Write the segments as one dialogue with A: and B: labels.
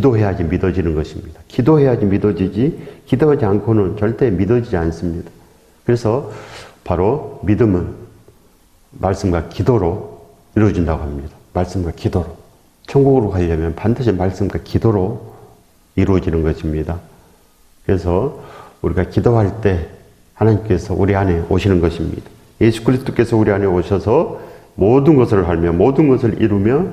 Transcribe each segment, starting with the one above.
A: 기도해야지 믿어지는 것입니다. 기도해야지 믿어지지 기도하지 않고는 절대 믿어지지 않습니다. 그래서 바로 믿음은 말씀과 기도로 이루어진다고 합니다. 말씀과 기도로. 천국으로 가려면 반드시 말씀과 기도로 이루어지는 것입니다. 그래서 우리가 기도할 때 하나님께서 우리 안에 오시는 것입니다. 예수 그리스도께서 우리 안에 오셔서 모든 것을 하며 모든 것을 이루며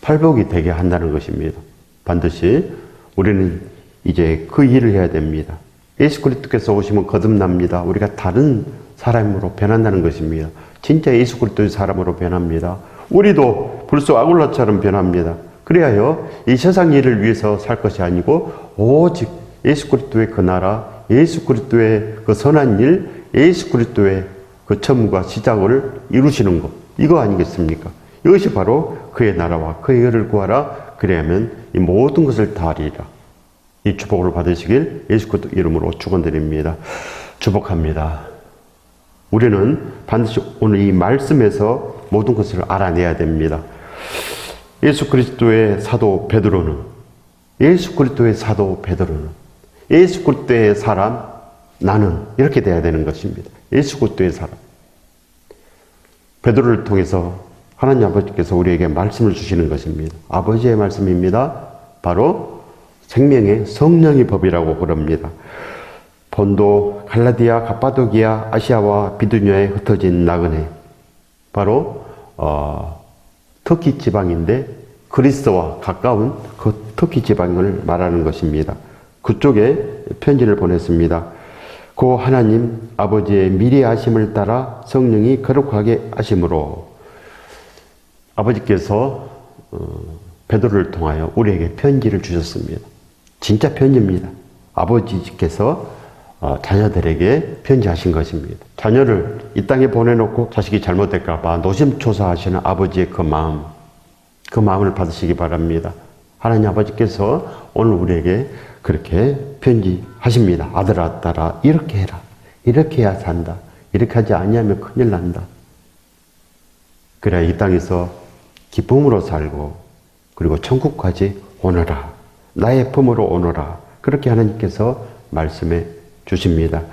A: 팔복이 되게 한다는 것입니다. 반드시 우리는 이제 그 일을 해야 됩니다. 예수 그리스도께서 오시면 거듭납니다. 우리가 다른 사람으로 변한다는 것입니다. 진짜 예수 그리스도의 사람으로 변합니다. 우리도 불소 아굴라처럼 변합니다. 그래야요 이 세상 일을 위해서 살 것이 아니고 오직 예수 그리스도의 그 나라, 예수 그리스도의 그 선한 일, 예수 그리스도의 그 처음과 시작을 이루시는 것, 이거 아니겠습니까? 이것이 바로 그의 나라와 그의 의를 구하라. 그래야면 이 모든 것을 다 하리라. 이 축복을 받으시길 예수 그리스도 이름으로 축원드립니다. 축복합니다. 우리는 반드시 오늘 이 말씀에서 모든 것을 알아내야 됩니다. 예수 그리스도의 사도 베드로는 예수 그리스도의 사람 나는 이렇게 돼야 되는 것입니다. 예수 그리스도의 사람. 베드로를 통해서 하나님 아버지께서 우리에게 말씀을 주시는 것입니다. 아버지의 말씀입니다. 바로 생명의 성령의 법이라고 그럽니다. 본도, 갈라디아, 갑바도기아, 아시아와 비두니아에 흩어진 나그네. 바로 터키 지방인데 그리스와 가까운 그 터키 지방을 말하는 것입니다. 그쪽에 편지를 보냈습니다. 고 하나님 아버지의 미리 하심을 따라 성령이 거룩하게 하심으로 아버지께서 베드로를 통하여 우리에게 편지를 주셨습니다. 진짜 편지입니다. 아버지께서 자녀들에게 편지하신 것입니다. 자녀를 이 땅에 보내놓고 자식이 잘못될까 봐 노심초사하시는 아버지의 그 마음을 받으시기 바랍니다. 하나님 아버지께서 오늘 우리에게 그렇게 편지하십니다. 아들아 딸아 이렇게 해라. 이렇게 해야 산다. 이렇게 하지 아니하면 큰일 난다. 그래야 이 땅에서 기쁨으로 살고 그리고 천국까지 오너라. 나의 품으로 오너라. 그렇게 하나님께서 말씀해 주십니다.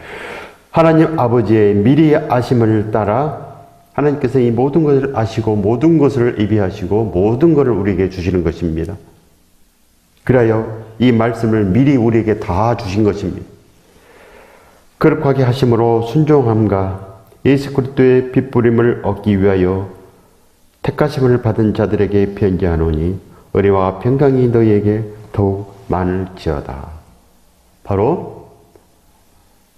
A: 하나님 아버지의 미리 아심을 따라 하나님께서 이 모든 것을 아시고 모든 것을 예비하시고 모든 것을 우리에게 주시는 것입니다. 그래야 이 말씀을 미리 우리에게 다 주신 것입니다. 거룩하게 하심으로 순종함과 예수 그리스도의 핏부림을 얻기 위하여 택하심을 받은 자들에게 편지하노니 은혜와 평강이 너희에게 더욱 많을지어다. 바로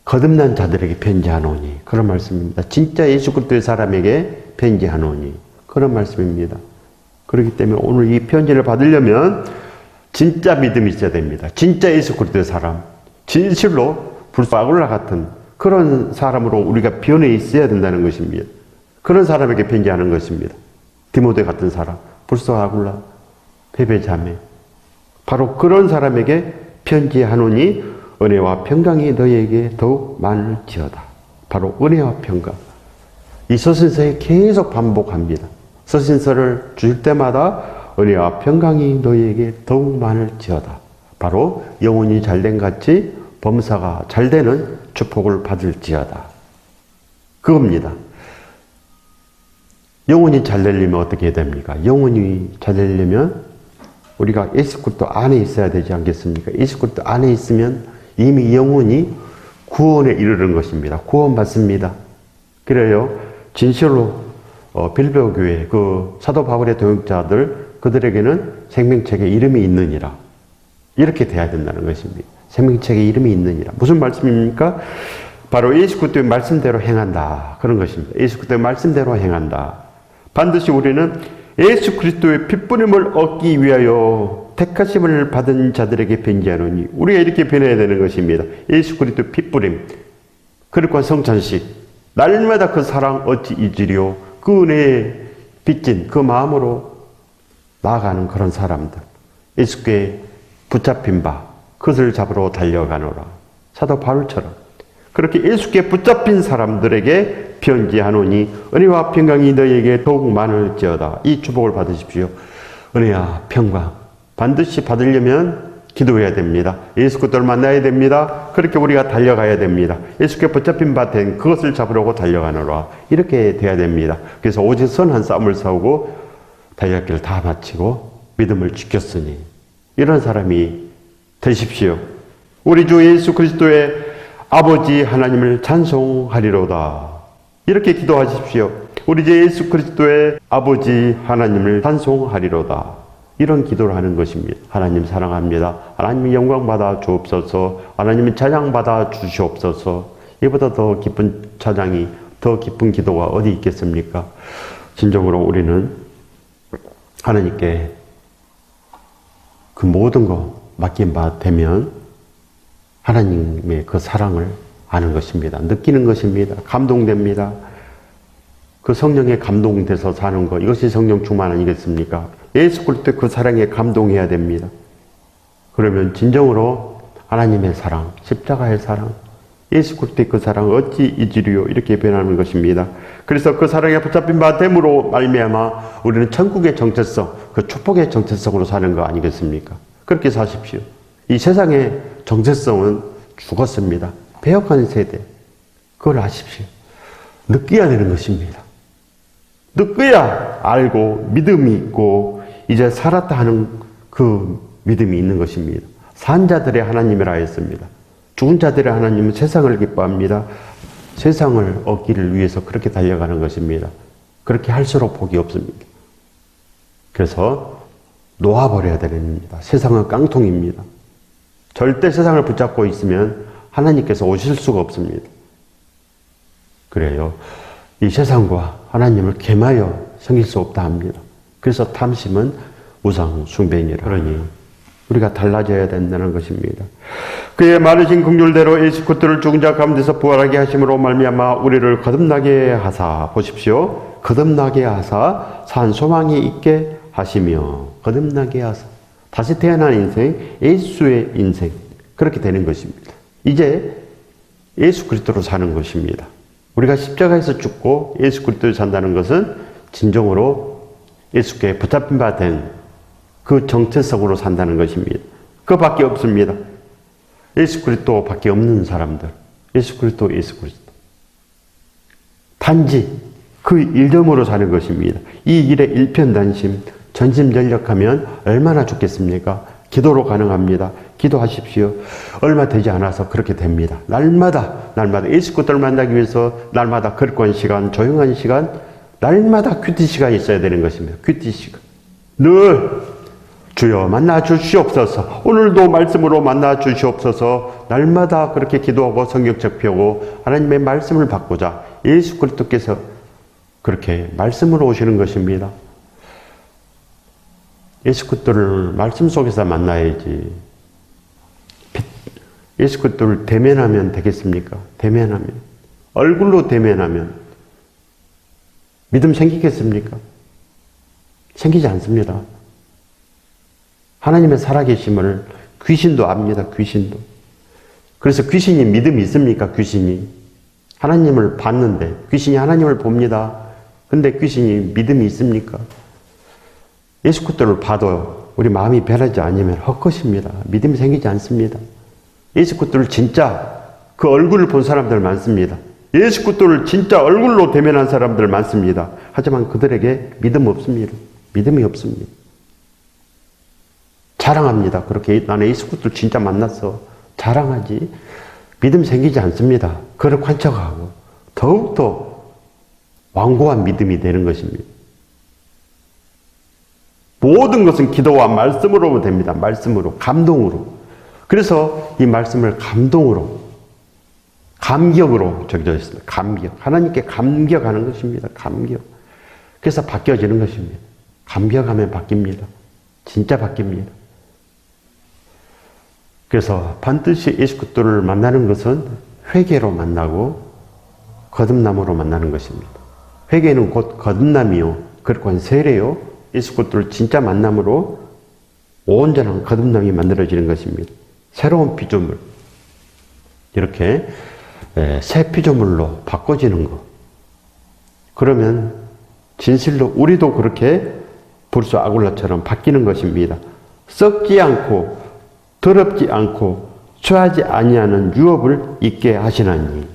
A: 거듭난 자들에게 편지하노니 그런 말씀입니다. 진짜 예수 그리스도의 사람에게 편지하노니 그런 말씀입니다. 그렇기 때문에 오늘 이 편지를 받으려면 진짜 믿음이 있어야 됩니다. 진짜 예수 그리스도의 사람, 진실로 불사굴라 같은 그런 사람으로 우리가 변해 있어야 된다는 것입니다. 그런 사람에게 편지하는 것입니다. 디모데 같은 사람, 불사굴라, 베베자매, 바로 그런 사람에게 편지하노니 은혜와 평강이 너희에게 더욱 많을지어다. 바로 은혜와 평강. 이 서신서에 계속 반복합니다. 서신서를 줄 때마다 은혜와 평강이 너희에게 더욱 많을지어다. 바로 영혼이 잘된 같이 범사가 잘되는 축복을 받을지어다. 그겁니다. 영혼이 잘되려면 어떻게 됩니까? 영혼이 잘되려면 우리가 예수 그리스도 안에 있어야 되지 않겠습니까? 예수 그리스도 안에 있으면 이미 영혼이 구원에 이르는 것입니다. 구원받습니다. 그래요. 진실로 빌보교회 그 사도 바울의 동역자들 그들에게는 생명책에 이름이 있느니라. 이렇게 돼야 된다는 것입니다. 생명책에 이름이 있느니라. 무슨 말씀입니까? 바로 예수 그리스도의 말씀대로 행한다. 그런 것입니다. 예수 그리스도의 말씀대로 행한다. 반드시 우리는 예수 그리스도의 핏부림을 얻기 위하여 택하심을 받은 자들에게 편지하노니 우리가 이렇게 변해야 되는 것입니다. 예수 그리스도의 핏부림, 그리고 성찬식, 날마다 그 사랑 어찌 잊으리요. 그 은혜에 빚진 그 마음으로 나아가는 그런 사람들. 예수께 붙잡힌 바 그것을 잡으러 달려가노라. 사도 바울처럼 그렇게 예수께 붙잡힌 사람들에게 편지하노니 은혜와 평강이 너희에게 더욱 많을지어다. 이 축복을 받으십시오. 은혜와 평강 반드시 받으려면 기도해야 됩니다. 예수 그리스도를 만나야 됩니다. 그렇게 우리가 달려가야 됩니다. 예수께 붙잡힌 바 된 그것을 잡으려고 달려가노라. 이렇게 돼야 됩니다. 그래서 오직 선한 싸움을 싸우고 달려길을 다 마치고 믿음을 지켰으니 이런 사람이 되십시오. 우리 주 예수 그리스도의 아버지 하나님을 찬송하리로다. 이렇게 기도하십시오. 우리 주 예수 그리스도의 아버지 하나님을 찬송하리로다. 이런 기도를 하는 것입니다. 하나님 사랑합니다. 하나님 영광 받아 주옵소서. 하나님 찬양 받아 주시옵소서. 이보다 더 기쁜 찬양이, 더 기쁜 기도가 어디 있겠습니까? 진정으로 우리는 하나님께 그 모든 거 맡긴 바 되면 하나님의 그 사랑을 아는 것입니다. 느끼는 것입니다. 감동됩니다. 그 성령에 감동돼서 사는 것, 이것이 성령 충만 아니겠습니까? 예수 그리스도의 그 사랑에 감동해야 됩니다. 그러면 진정으로 하나님의 사랑, 십자가의 사랑, 예수 그리스도의 그 사랑 어찌 잊으리요? 이렇게 변하는 것입니다. 그래서 그 사랑에 붙잡힌 바 됨으로 말미암아 우리는 천국의 정체성, 그 축복의 정체성으로 사는 거 아니겠습니까? 그렇게 사십시오. 이 세상의 정체성은 죽었습니다. 배역한 세대, 그걸 아십시오. 느껴야 되는 것입니다. 느껴야 알고 믿음이 있고 이제 살았다 하는 그 믿음이 있는 것입니다. 산 자들의 하나님이라 했습니다. 죽은 자들의 하나님은 세상을 기뻐합니다. 세상을 얻기를 위해서 그렇게 달려가는 것입니다. 그렇게 할수록 복이 없습니다. 그래서 놓아버려야 됩니다. 세상은 깡통입니다. 절대 세상을 붙잡고 있으면 하나님께서 오실 수가 없습니다. 그래요. 이 세상과 하나님을 겸하여 섬길 수 없다 합니다. 그래서 탐심은 우상 숭배니라. 그러니 우리가 달라져야 된다는 것입니다. 그의 많으신 긍휼대로 예수 그리스도를 죽은 자 가운데서 부활하게 하심으로 말미암아 우리를 거듭나게 하사, 보십시오. 거듭나게 하사 산 소망이 있게 하시며, 거듭나게 하사 다시 태어난 인생, 예수의 인생, 그렇게 되는 것입니다. 이제 예수 그리스도로 사는 것입니다. 우리가 십자가에서 죽고 예수 그리스도로 산다는 것은 진정으로 예수께 붙잡힌 바 된 그 정체성으로 산다는 것입니다. 그밖에 없습니다. 예수 그리스도밖에 없는 사람들, 예수 그리스도, 예수 그리스도. 단지 그 일점으로 사는 것입니다. 이 일에 일편단심, 전심전력하면 얼마나 좋겠습니까? 기도로 가능합니다. 기도하십시오. 얼마 되지 않아서 그렇게 됩니다. 날마다 예수 그리스도를 만나기 위해서 날마다 거룩한 시간, 조용한 시간, 날마다 큐티 시간이 있어야 되는 것입니다. 큐티 시간. 늘 주여 만나 주시옵소서. 오늘도 말씀으로 만나 주시옵소서. 날마다 그렇게 기도하고 성경책 펴고 하나님의 말씀을 받고자 예수 그리스도께서 그렇게 말씀으로 오시는 것입니다. 예수 그리스도를 말씀 속에서 만나야지. 예수 그리스도를 대면하면 되겠습니까? 대면하면. 얼굴로 대면하면 믿음 생기겠습니까? 생기지 않습니다. 하나님의 살아계심을 귀신도 압니다. 귀신도. 그래서 귀신이 믿음이 있습니까? 귀신이. 하나님을 봤는데 귀신이 하나님을 봅니다. 근데 귀신이 믿음이 있습니까? 예수 그리스도를 봐도 우리 마음이 변하지 않으면 헛것입니다. 믿음이 생기지 않습니다. 예수 그리스도를 진짜 그 얼굴을 본 사람들 많습니다. 예수 그리스도를 진짜 얼굴로 대면한 사람들 많습니다. 하지만 그들에게 믿음 없습니다. 믿음이 없습니다. 자랑합니다. 그렇게 나는 예수 그리스도를 진짜 만났어. 자랑하지. 믿음 생기지 않습니다. 그를 관척하고 더욱더 완고한 믿음이 되는 것입니다. 모든 것은 기도와 말씀으로 됩니다. 말씀으로, 감동으로. 그래서 이 말씀을 감동으로, 감격으로 적혀져 있습니다. 감격. 하나님께 감격하는 것입니다. 감격. 그래서 바뀌어지는 것입니다. 감격하면 바뀝니다. 진짜 바뀝니다. 그래서 반드시 예수 그리스도를 만나는 것은 회개로 만나고 거듭남으로 만나는 것입니다. 회개는 곧 거듭남이요. 그렇고 세례요. 예수 그리스도를 진짜 만남으로 온전한 거듭남이 만들어지는 것입니다. 새로운 피조물. 이렇게 새 피조물로 바꿔지는 것. 그러면 진실로 우리도 그렇게 불소 아굴라처럼 바뀌는 것입니다. 썩지 않고 더럽지 않고 취하지 아니하는 유업을 있게 하시나니.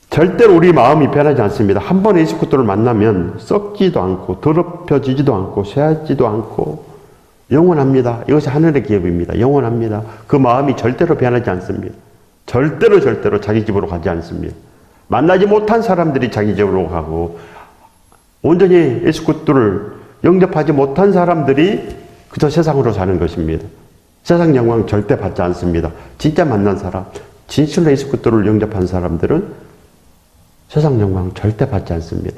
A: 절대로 우리 마음이 변하지 않습니다. 한 번에 예수 그리스도를 만나면 썩지도 않고 더럽혀지지도 않고 쇠하지도 않고 영원합니다. 이것이 하늘의 기업입니다. 영원합니다. 그 마음이 절대로 변하지 않습니다. 절대로 자기 집으로 가지 않습니다. 만나지 못한 사람들이 자기 집으로 가고 온전히 예수 그리스도를 영접하지 못한 사람들이 그저 세상으로 사는 것입니다. 세상 영광 절대 받지 않습니다. 진짜 만난 사람, 진실로 예수 그리스도를 영접한 사람들은 세상 영광 절대 받지 않습니다.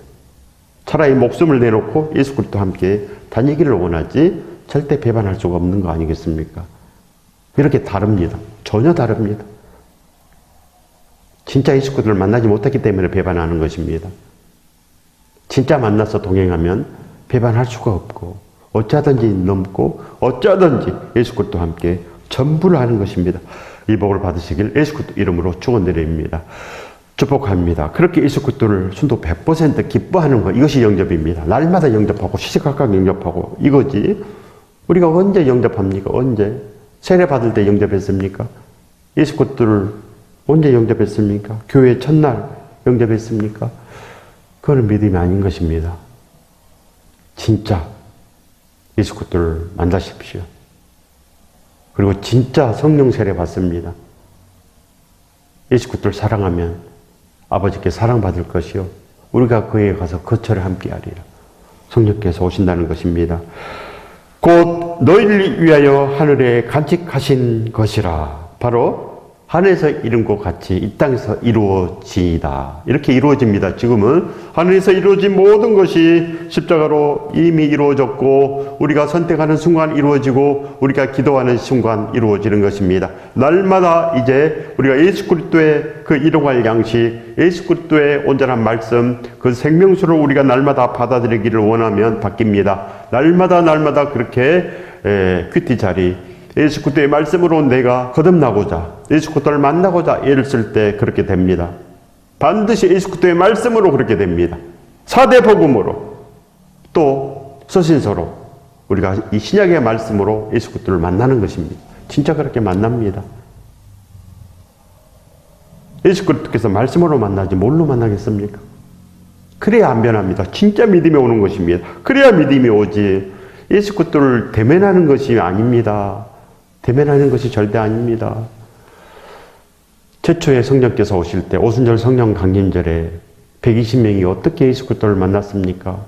A: 차라리 목숨을 내놓고 예수 그리스도와 함께 다니기를 원하지 절대 배반할 수가 없는 거 아니겠습니까? 이렇게 다릅니다. 전혀 다릅니다. 진짜 예수 그리스도를 만나지 못했기 때문에 배반하는 것입니다. 진짜 만나서 동행하면 배반할 수가 없고 어쩌든지 넘고 어쩌든지 예수 그리스도와 함께 전부를 하는 것입니다. 이 복을 받으시길 예수 그리스도 이름으로 축원드립니다. 축복합니다. 그렇게 예수 그리스도를 순도 100% 기뻐하는 것, 이것이 영접입니다. 날마다 영접하고 시시각각 영접하고 이거지. 우리가 언제 영접합니까? 언제? 세례 받을 때 영접했습니까? 예수 그리스도를 언제 영접했습니까? 교회 첫날 영접했습니까? 그거는 믿음이 아닌 것입니다. 진짜 예수 그리스도를 만나십시오. 그리고 진짜 성령 세례 받습니다. 예수 그리스도를 사랑하면 아버지께 사랑받을 것이요 우리가 그에 가서 거처를 함께하리라. 성령께서 오신다는 것입니다. 곧 너희를 위하여 하늘에 간직하신 것이라. 바로 하늘에서 이룬 것 같이 이 땅에서 이루어지이다. 이렇게 이루어집니다. 지금은 하늘에서 이루어진 모든 것이 십자가로 이미 이루어졌고 우리가 선택하는 순간 이루어지고 우리가 기도하는 순간 이루어지는 것입니다. 날마다 이제 우리가 예수 그리스도의 그 일용할 양식, 예수 그리스도의 온전한 말씀, 그 생명수를 우리가 날마다 받아들이기를 원하면 바뀝니다. 날마다 그렇게 큐티 자리, 예수 그리스도의 말씀으로 내가 거듭나고자 예수 그리스도를 만나고자 애를 쓸 때 그렇게 됩니다. 반드시 예수 그리스도의 말씀으로 그렇게 됩니다. 사대 복음으로 또 서신서로 우리가 이 신약의 말씀으로 예수 그리스도를 만나는 것입니다. 진짜 그렇게 만납니다. 예수 그리스도께서 말씀으로 만나지 뭘로 만나겠습니까? 그래야 안 변합니다. 진짜 믿음이 오는 것입니다. 그래야 믿음이 오지. 예수 그리스도를 대면하는 것이 아닙니다. 대면하는 것이 절대 아닙니다. 최초에 성령께서 오실 때 오순절 성령 강림절에 120명이 어떻게 예수 그리스도를 만났습니까?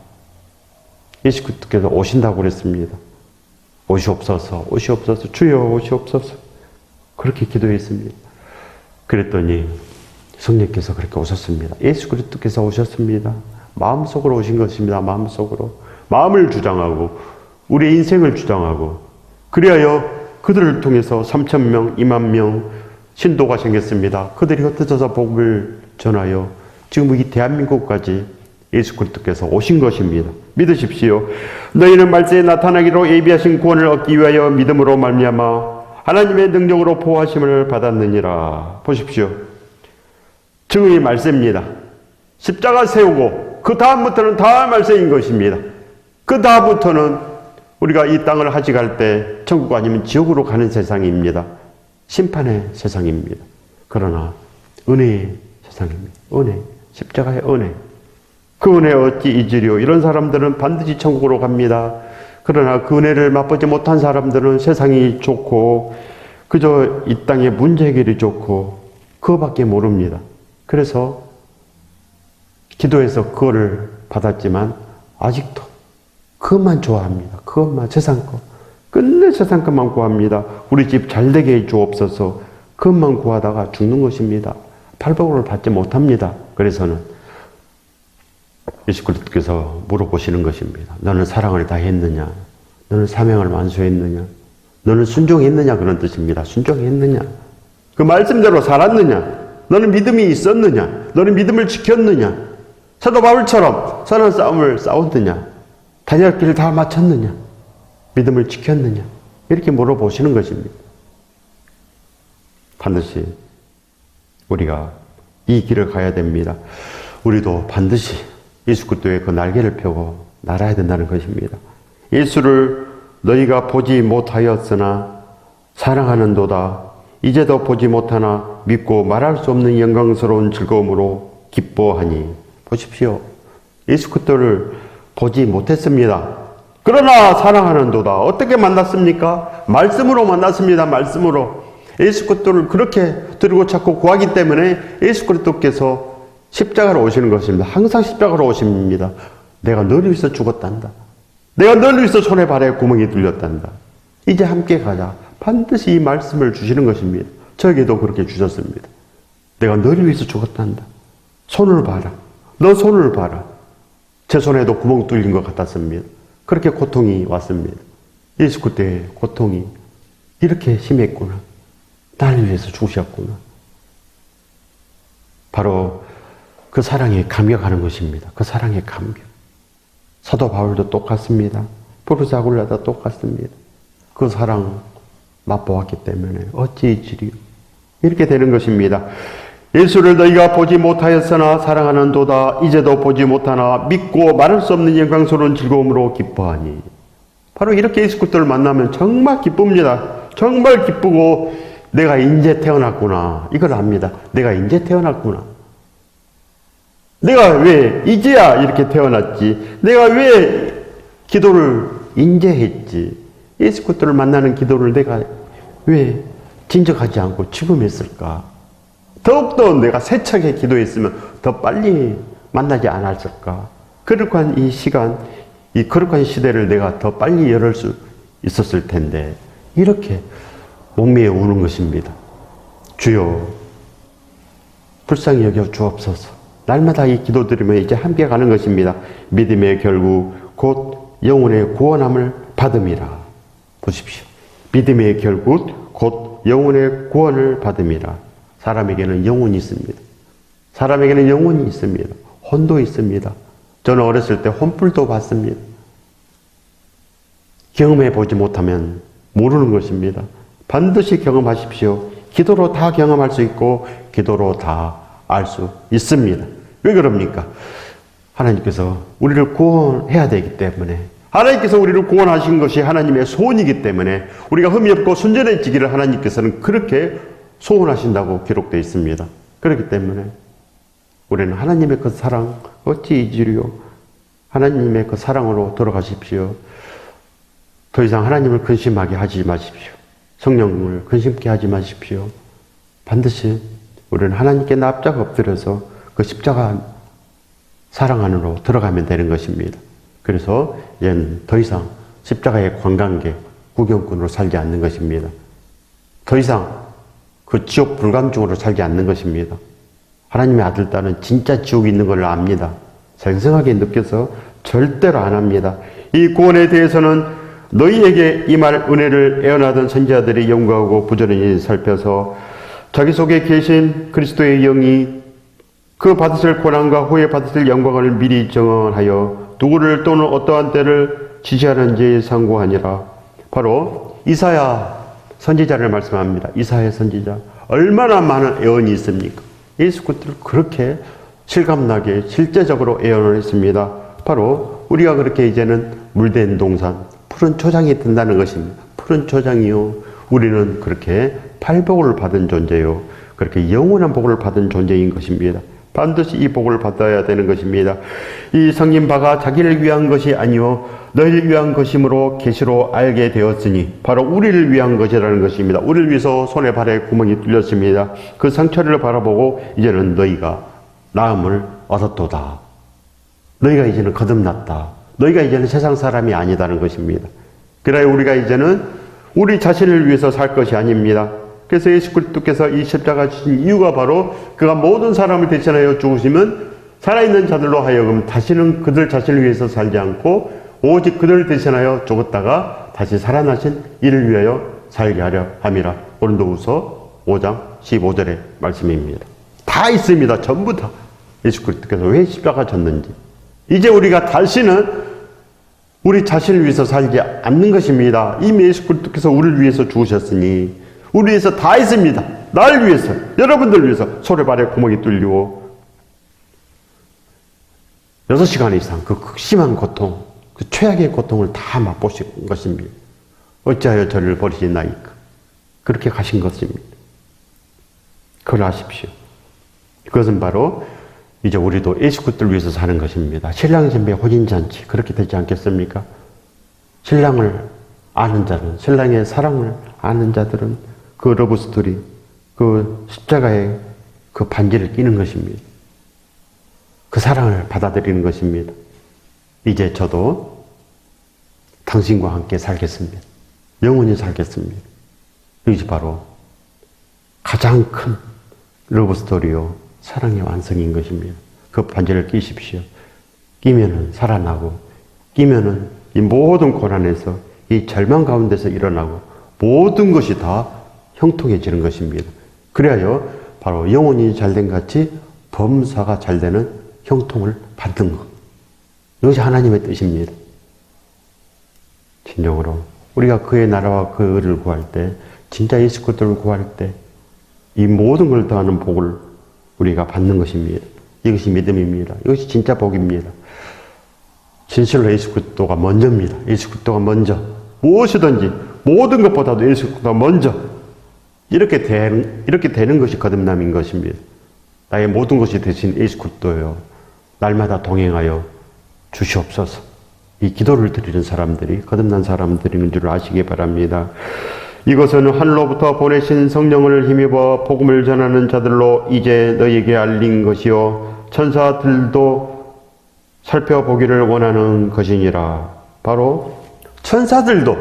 A: 예수 그리스도께서 오신다고 그랬습니다. 오시옵소서, 오시옵소서, 주여 오시옵소서. 그렇게 기도했습니다. 그랬더니 성령께서 그렇게 오셨습니다. 예수 그리스도께서 오셨습니다. 마음속으로 오신 것입니다. 마음속으로. 마음을 주장하고 우리의 인생을 주장하고 그리하여 그들을 통해서 3,000명, 20,000명 신도가 생겼습니다. 그들이 흩어져서 복음을 전하여 지금 이 대한민국까지 예수 그리스도께서 오신 것입니다. 믿으십시오. 너희는 말세에 나타나기로 예비하신 구원을 얻기 위하여 믿음으로 말미암아 하나님의 능력으로 보호하심을 받았느니라. 보십시오. 증의 말세입니다. 십자가 세우고 그 다음부터는 다 말세인 것입니다. 그 다음부터는 우리가 이 땅을 하직할 때 천국 아니면 지옥으로 가는 세상입니다. 심판의 세상입니다. 그러나 은혜의 세상입니다. 은혜, 십자가의 은혜. 그 은혜 어찌 잊으려. 이런 사람들은 반드시 천국으로 갑니다. 그러나 그 은혜를 맛보지 못한 사람들은 세상이 좋고 그저 이 땅의 문제 해결이 좋고 그거밖에 모릅니다. 그래서 기도해서 그거를 받았지만 아직도 그것만 좋아합니다. 그것만 세상 거. 끝내 세상 것만 구합니다. 우리 집 잘 되게 해 주옵소서. 그것만 구하다가 죽는 것입니다. 팔복을 받지 못합니다. 그래서는 예수 그리스도께서 물어보시는 것입니다. 너는 사랑을 다 했느냐? 너는 사명을 완수했느냐? 너는 순종했느냐? 그런 뜻입니다. 순종했느냐? 그 말씀대로 살았느냐? 너는 믿음이 있었느냐? 너는 믿음을 지켰느냐? 사도 바울처럼 선한 싸움을 싸웠느냐? 다니엘 길을 다 마쳤느냐? 믿음을 지켰느냐? 이렇게 물어보시는 것입니다. 반드시 우리가 이 길을 가야 됩니다. 우리도 반드시 예수 그리스도의 그 날개를 펴고 날아야 된다는 것입니다. 예수를 너희가 보지 못하였으나 사랑하는도다. 이제도 보지 못하나 믿고 말할 수 없는 영광스러운 즐거움으로 기뻐하니. 보십시오. 예수 그리스도를 보지 못했습니다. 그러나 사랑하는도다. 어떻게 만났습니까? 말씀으로 만났습니다. 말씀으로. 예수 그리스도를 그렇게 드리고 찾고 구하기 때문에 예수 그리스도께서 십자가로 오시는 것입니다. 항상 십자가로 오십니다. 내가 너를 위해서 죽었단다. 내가 너를 위해서 손에 발에 구멍이 뚫렸단다. 이제 함께 가자. 반드시 이 말씀을 주시는 것입니다. 저에게도 그렇게 주셨습니다. 내가 너를 위해서 죽었단다. 손을 봐라. 너 손을 봐라. 제 손에도 구멍 뚫린 것 같았습니다. 그렇게 고통이 왔습니다. 예수 그때의 고통이 이렇게 심했구나. 나를 위해서 죽으셨구나. 바로 그 사랑에 감격하는 것입니다. 그 사랑에 감격. 사도 바울도 똑같습니다. 부르스 아굴라도 똑같습니다. 그 사랑 맛보았기 때문에 어찌 잊으리요. 이렇게 되는 것입니다. 예수를 너희가 보지 못하였으나 사랑하는도다. 이제도 보지 못하나 믿고 말할 수 없는 영광스러운 즐거움으로 기뻐하니. 바로 이렇게 예수 그리스도를 만나면 정말 기쁩니다. 정말 기쁘고 내가 인제 태어났구나. 이걸 압니다. 내가 인제 태어났구나. 내가 왜 이제야 이렇게 태어났지? 내가 왜 기도를 인제 했지? 예수 그리스도를 만나는 기도를 내가 왜 진정하지 않고 지금 했을까? 더욱더 내가 세차게 기도했으면 더 빨리 만나지 않았을까? 거룩한 이 시간, 이 거룩한 시대를 내가 더 빨리 열을 수 있었을 텐데 이렇게 목매어 우는 것입니다. 주여 불쌍히 여겨 주옵소서. 날마다 이 기도 드리며 이제 함께 가는 것입니다. 믿음의 결국 곧 영혼의 구원함을 받음이라. 보십시오. 믿음의 결국 곧 영혼의 구원을 받음이라. 사람에게는 영혼이 있습니다. 사람에게는 영혼이 있습니다. 혼도 있습니다. 저는 어렸을 때 혼불도 봤습니다. 경험해 보지 못하면 모르는 것입니다. 반드시 경험하십시오. 기도로 다 경험할 수 있고 기도로 다 알 수 있습니다. 왜 그럽니까? 하나님께서 우리를 구원해야 되기 때문에, 하나님께서 우리를 구원하신 것이 하나님의 소원이기 때문에 우리가 흠이 없고 순전해지기를 하나님께서는 그렇게 소원하신다고 기록되어 있습니다. 그렇기 때문에 우리는 하나님의 그 사랑 어찌 잊으리요. 하나님의 그 사랑으로 돌아가십시오. 더 이상 하나님을 근심하게 하지 마십시오. 성령을 근심케 하지 마십시오. 반드시 우리는 하나님께 납작 엎드려서 그 십자가 사랑 안으로 들어가면 되는 것입니다. 그래서 이제는 더 이상 십자가의 관광객, 구경꾼으로 살지 않는 것입니다. 더 이상 그 지옥 불감증으로 살지 않는 것입니다. 하나님의 아들, 딸은 진짜 지옥이 있는 걸 압니다. 생생하게 느껴서 절대로 안 합니다. 이 구원에 대해서는 너희에게 임할 은혜를 애원하던 선지자들이 연구하고 부지런히 살펴서 자기 속에 계신 그리스도의 영이 그 받으실 고난과 후에 받으실 영광을 미리 정언하여 누구를 또는 어떠한 때를 지시하는지 상고하니라. 바로 이사야 선지자를 말씀합니다. 이사야 선지자. 얼마나 많은 애언이 있습니까? 예수 그리스도를 그렇게 실감나게 실제적으로 애언을 했습니다. 바로 우리가 그렇게 이제는 물된 동산, 푸른 초장이 된다는 것입니다. 푸른 초장이요. 우리는 그렇게 팔복을 받은 존재요. 그렇게 영원한 복을 받은 존재인 것입니다. 반드시 이 복을 받아야 되는 것입니다. 이 성긴 바가 자기를 위한 것이 아니요 너희를 위한 것이므로 계시로 알게 되었으니 바로 우리를 위한 것이라는 것입니다. 우리를 위해서 손에 발에 구멍이 뚫렸습니다. 그 상처를 바라보고 이제는 너희가 나음을 얻었도다. 너희가 이제는 거듭났다. 너희가 이제는 세상 사람이 아니다는 것입니다. 그래야 우리가 이제는 우리 자신을 위해서 살 것이 아닙니다. 그래서 예수 그리스도께서 이 십자가 주신 이유가 바로 그가 모든 사람을 대신하여 죽으시면 살아있는 자들로 하여금 다시는 그들 자신을 위해서 살지 않고 오직 그들을 대신하여 죽었다가 다시 살아나신 이를 위하여 살게 하려 함이라. 고린도후서 5장 15절의 말씀입니다. 다 있습니다. 전부 다. 예수 그리스도께서 왜 십자가 졌는지. 이제 우리가 다시는 우리 자신을 위해서 살지 않는 것입니다. 이미 예수 그리스도께서 우리를 위해서 죽으셨으니 우리 위해서 다 있습니다. 나를 위해서, 여러분들 위해서 손에 발에 구멍이 뚫리고 6시간 이상 그 극심한 고통, 그 최악의 고통을 다 맛보신 것입니다. 어찌하여 저를 버리시나이까. 그렇게 가신 것입니다. 그걸 아십시오. 그것은 바로 이제 우리도 예수 그리스도를 위해서 사는 것입니다. 신랑 신부의 혼인잔치 그렇게 되지 않겠습니까? 신랑을 아는 자는, 신랑의 사랑을 아는 자들은 그 러브스토리, 그 십자가의 그 반지를 끼는 것입니다. 그 사랑을 받아들이는 것입니다. 이제 저도 당신과 함께 살겠습니다. 영원히 살겠습니다. 이것이 바로 가장 큰 러브스토리요 사랑의 완성인 것입니다. 그 반지를 끼십시오. 끼면은 살아나고, 끼면은 이 모든 고난에서, 이 절망 가운데서 일어나고, 모든 것이 다 형통해지는 것입니다. 그래야 바로 영혼이 잘된 같이 범사가 잘되는 형통을 받는 것. 이것이 하나님의 뜻입니다. 진정으로 우리가 그의 나라와 그 의를 구할 때, 진짜 예수 그리스도를 구할 때 이 모든 걸 더하는 복을 우리가 받는 것입니다. 이것이 믿음입니다. 이것이 진짜 복입니다. 진실로 예수 그리스도가 먼저입니다. 예수 그리스도가 먼저. 무엇이든지 모든 것보다도 예수 그리스도가 먼저. 이렇게 되는 것이 거듭남인 것입니다. 나의 모든 것이 되신 예수 그리스도요. 날마다 동행하여 주시옵소서. 이 기도를 드리는 사람들이 거듭난 사람들인 줄 아시기 바랍니다. 이것은 하늘로부터 보내신 성령을 힘입어 복음을 전하는 자들로 이제 너희에게 알린 것이요 천사들도 살펴보기를 원하는 것이니라. 바로 천사들도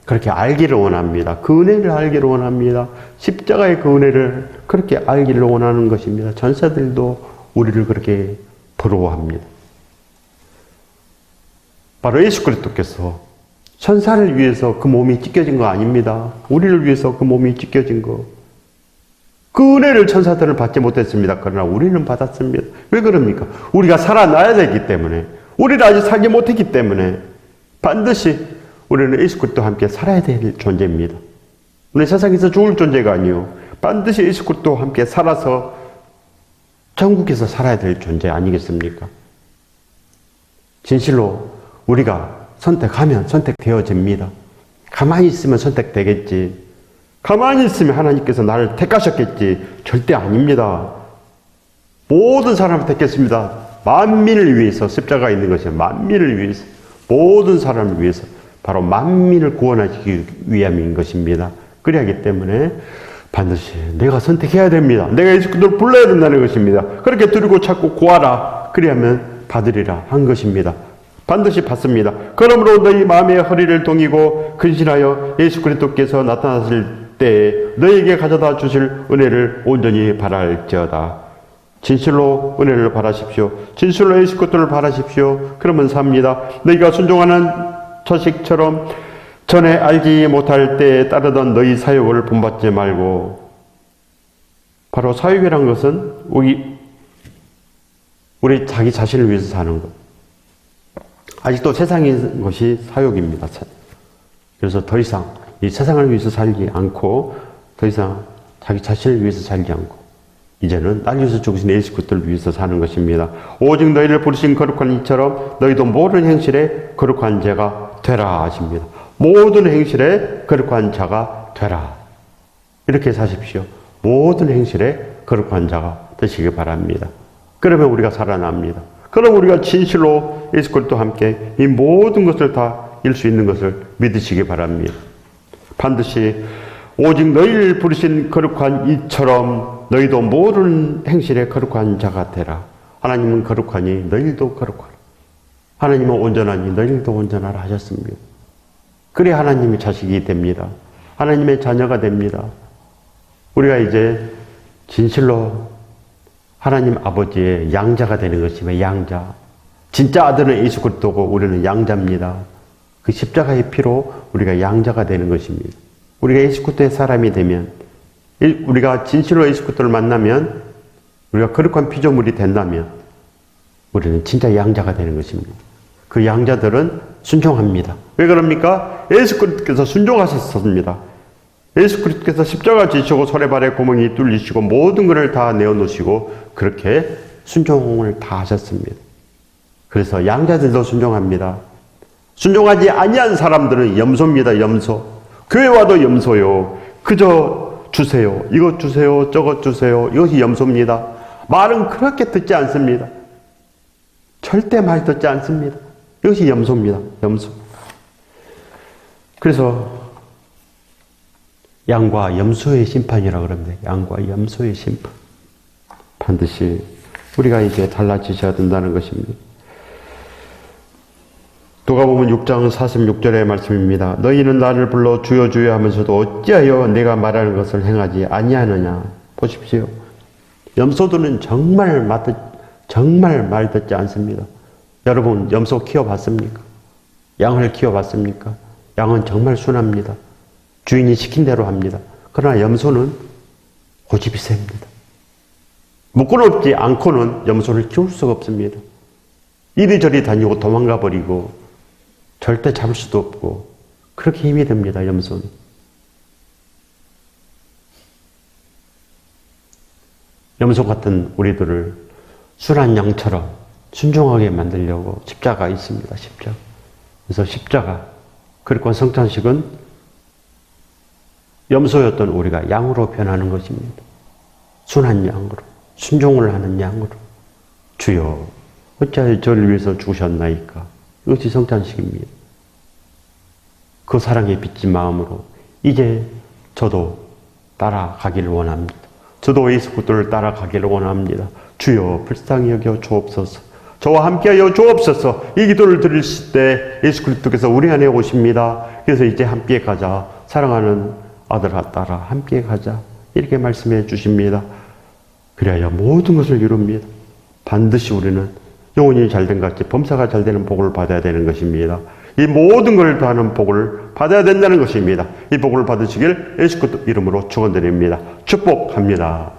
A: 그렇게 알기를 원합니다. 그 은혜를 알기를 원합니다. 십자가의 그 은혜를 그렇게 알기를 원하는 것입니다. 천사들도 우리를 그렇게 부러워합니다. 바로 예수 그리스도께서 천사를 위해서 그 몸이 찢겨진 거 아닙니다. 우리를 위해서 그 몸이 찢겨진 거. 그 은혜를 천사들은 받지 못했습니다. 그러나 우리는 받았습니다. 왜 그럽니까? 우리가 살아나야 되기 때문에, 우리를 아직 살지 못했기 때문에 반드시 우리는 예수 그리스도와 함께 살아야 될 존재입니다. 우리 세상에서 죽을 존재가 아니요, 반드시 예수 그리스도와 함께 살아서 천국에서 살아야 될 존재 아니겠습니까? 진실로 우리가 선택하면 선택되어집니다. 가만히 있으면 선택되겠지. 가만히 있으면 하나님께서 나를 택하셨겠지. 절대 아닙니다. 모든 사람을 택했습니다. 만민을 위해서 십자가에 있는 것이 만민을 위해서, 모든 사람을 위해서 바로 만민을 구원하시기 위함인 것입니다. 그래야하기 때문에 반드시 내가 선택해야 됩니다. 내가 예수 그리스도를 불러야 된다는 것입니다. 그렇게 두르고 찾고 구하라. 그리하면 받으리라 한 것입니다. 반드시 받습니다. 그러므로 너희 마음의 허리를 동이고 근신하여 예수 그리스도께서 나타나실 때에 너희에게 가져다 주실 은혜를 온전히 바랄지어다. 진실로 은혜를 바라십시오. 진실로 예수 그리스도를 바라십시오. 그러면 삽니다. 너희가 순종하는 자식처럼 전에 알지 못할 때에 따르던 너희 사역을 본받지 말고. 바로 사역이란 것은 우리 자기 자신을 위해서 사는 것. 아직도 세상인 것이 사욕입니다. 그래서 더 이상 이 세상을 위해서 살지 않고, 더 이상 자기 자신을 위해서 살지 않고, 이제는 날 위해서 죽으신 예수 그리스도를 위해서 사는 것입니다. 오직 너희를 부르신 거룩한 이처럼 너희도 모든 행실에 거룩한 자가 되라 하십니다. 모든 행실에 거룩한 자가 되라. 이렇게 사십시오. 모든 행실에 거룩한 자가 되시기 바랍니다. 그러면 우리가 살아납니다. 그럼 우리가 진실로 예수 그리스도와 함께 이 모든 것을 다 이룰 수 있는 것을 믿으시기 바랍니다. 반드시 오직 너희를 부르신 거룩한 이처럼 너희도 모든 행실에 거룩한 자가 되라. 하나님은 거룩하니 너희도 거룩하라. 하나님은 온전하니 너희도 온전하라 하셨습니다. 그래 하나님의 자식이 됩니다. 하나님의 자녀가 됩니다. 우리가 이제 진실로 하나님 아버지의 양자가 되는 것이며, 양자. 진짜 아들은 예수 그리스도고 우리는 양자입니다. 그 십자가의 피로 우리가 양자가 되는 것입니다. 우리가 예수 그리스도의 사람이 되면, 우리가 진실로 예수 그리스도를 만나면, 우리가 거룩한 피조물이 된다면 우리는 진짜 양자가 되는 것입니다. 그 양자들은 순종합니다. 왜 그럽니까? 예수 그리스도께서 순종하셨습니다. 예수 그리스도께서 십자가 지시고 손에 발에 구멍이 뚫리시고 모든 것을 다 내어놓으시고 그렇게 순종을 다 하셨습니다. 그래서 양자들도 순종합니다. 순종하지 아니한 사람들은 염소입니다. 염소. 교회 와도 염소요. 그저 주세요. 이것 주세요. 저것 주세요. 이것이 염소입니다. 말은 그렇게 듣지 않습니다. 절대 말 듣지 않습니다. 이것이 염소입니다. 염소. 그래서 양과 염소의 심판이라고 그럽니다. 양과 염소의 심판. 반드시 우리가 이제 달라지셔야 된다는 것입니다. 누가복음 6장 46절의 말씀입니다. 너희는 나를 불러 주여 주여 하면서도 어찌하여 내가 말하는 것을 행하지 아니하느냐. 보십시오. 염소들은 정말 말 듣지 않습니다. 여러분 염소 키워봤습니까? 양을 키워봤습니까? 양은 정말 순합니다. 주인이 시킨 대로 합니다. 그러나 염소는 고집이 셉니다. 묶어놓지 않고는 염소를 키울 수가 없습니다. 이리저리 다니고 도망가 버리고 절대 잡을 수도 없고 그렇게 힘이 듭니다. 염소는. 염소 같은 우리들을 순한 양처럼 순종하게 만들려고 십자가 있습니다. 십자가. 그래서 십자가. 그리고 성찬식은 염소였던 우리가 양으로 변하는 것입니다. 순한 양으로. 순종을 하는 양으로. 주여 어찌하여 저를 위해서 죽으셨나이까. 이것이 성찬식입니다. 그 사랑에 빚진 마음으로 이제 저도 따라가기를 원합니다. 저도 예수 그리스도를 따라가기를 원합니다. 주여 불쌍히 여겨 주옵소서. 저와 함께하여 주옵소서. 이 기도를 드리실 때 예수 그리스도께서 우리 안에 오십니다. 그래서 이제 함께 가자. 사랑하는 아들아 딸아 함께 가자. 이렇게 말씀해 주십니다. 그래야 모든 것을 이룹니다. 반드시 우리는 영혼이 잘된 같이 범사가 잘되는 복을 받아야 되는 것입니다. 이 모든 걸 다하는 복을 받아야 된다는 것입니다. 이 복을 받으시길 예수 그리스도 이름으로 축원드립니다. 축복합니다.